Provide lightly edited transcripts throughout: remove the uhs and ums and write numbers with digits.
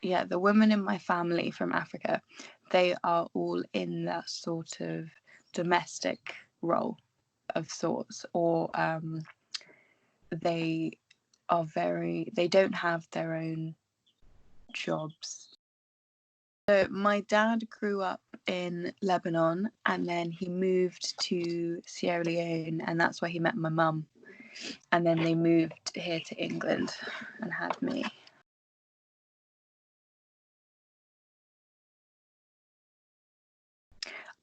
yeah, the women in my family from Africa, they are all in that sort of domestic role of sorts, or they they don't have their own jobs. So my dad grew up in Lebanon, and then he moved to Sierra Leone, and that's where he met my mum. And then they moved here to England and had me.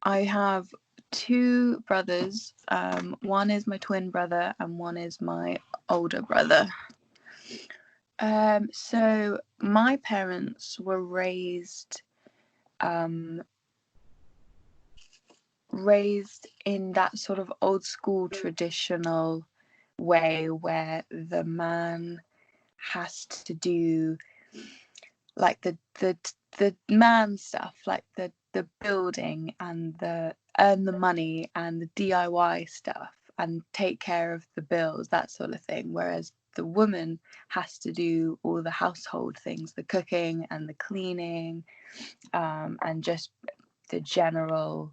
I have two brothers. One is my twin brother, and one is my older brother. So my parents were raised in that sort of old school traditional way where the man has to do like the man stuff, like the building and the earn the money and the DIY stuff and take care of the bills, that sort of thing, whereas the woman has to do all the household things, the cooking and the cleaning, and just the general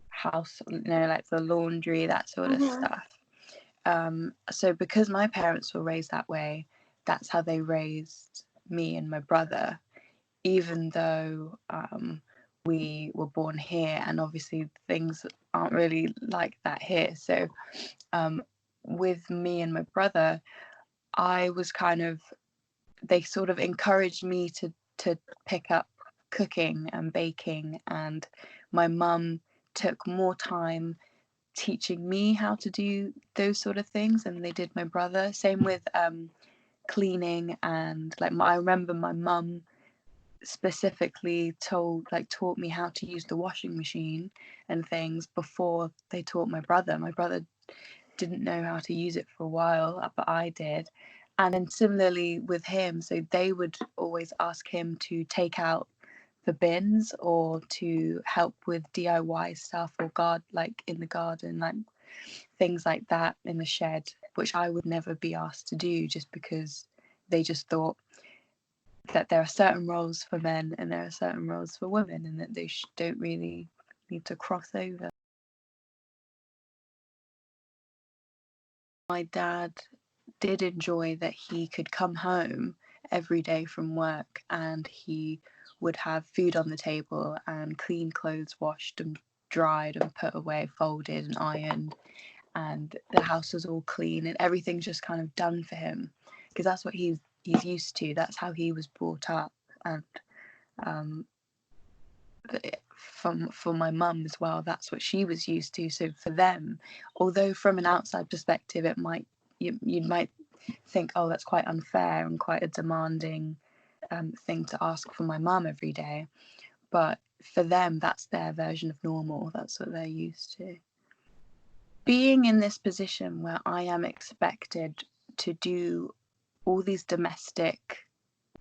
house, like the laundry, that sort of stuff. So because my parents were raised that way, that's how they raised me and my brother, even though we were born here, and obviously things aren't really like that here. So with me and my brother, they sort of encouraged me to pick up cooking and baking, and my mum took more time teaching me how to do those sort of things than they did my brother. Same with cleaning, and I remember my mum specifically taught me how to use the washing machine and things before they taught my brother. My brother didn't know how to use it for a while, but I did. And then similarly with him, so they would always ask him to take out the bins or to help with DIY stuff, or like in the garden, like things like that in the shed, which I would never be asked to do, just because they just thought that there are certain roles for men and there are certain roles for women, and that they don't really need to cross over. My dad did enjoy that he could come home every day from work and he would have food on the table and clean clothes washed and dried and put away, folded and ironed, and the house was all clean and everything's just kind of done for him, because that's what he's used to. That's how he was brought up. And for my mum as well, that's what she was used to. So for them, although from an outside perspective you might think, oh, that's quite unfair and quite a demanding thing to ask for my mum every day, but for them that's their version of normal. That's what they're used to. Being in this position where I am expected to do all these domestic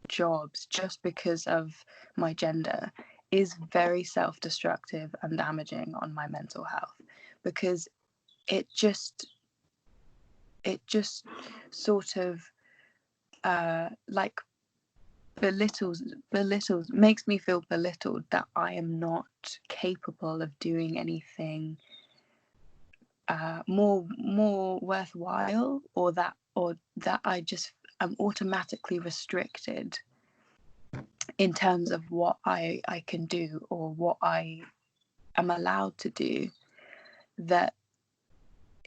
jobs just because of my gender is very self-destructive and damaging on my mental health, because it just sort of like belittles makes me feel belittled, that I am not capable of doing anything more worthwhile, or that I just am automatically restricted in terms of what I can do or what I am allowed to do. That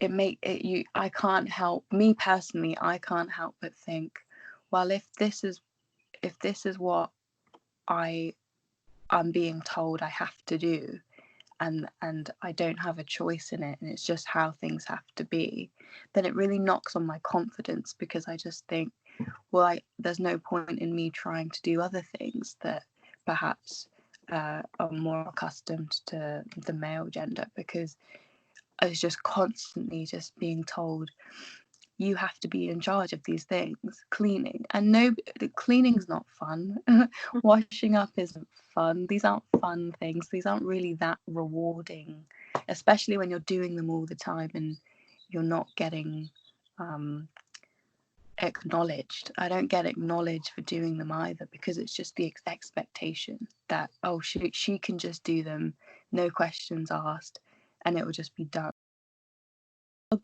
I can't help, me personally, I can't help but think, well, if this is what I'm being told I have to do, and I don't have a choice in it, and it's just how things have to be, then it really knocks on my confidence, because I just think, well, there's no point in me trying to do other things that perhaps are more accustomed to the male gender, because I was just constantly just being told, you have to be in charge of these things, cleaning, and no, cleaning's not fun. Washing up isn't fun. These aren't fun things. These aren't really that rewarding, especially when you're doing them all the time and you're not getting acknowledged. I don't get acknowledged for doing them either, because it's just the expectation that, oh, she can just do them, no questions asked, and it will just be done.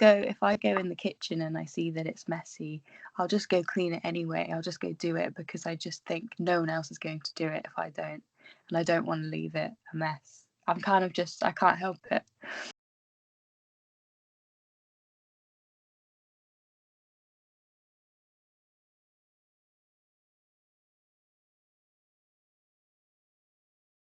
If I go in the kitchen and I see that it's messy, I'll just go clean it anyway. I'll just go do it, because I just think no one else is going to do it if I don't, and I don't want to leave it a mess. I'm kind of just, I can't help it.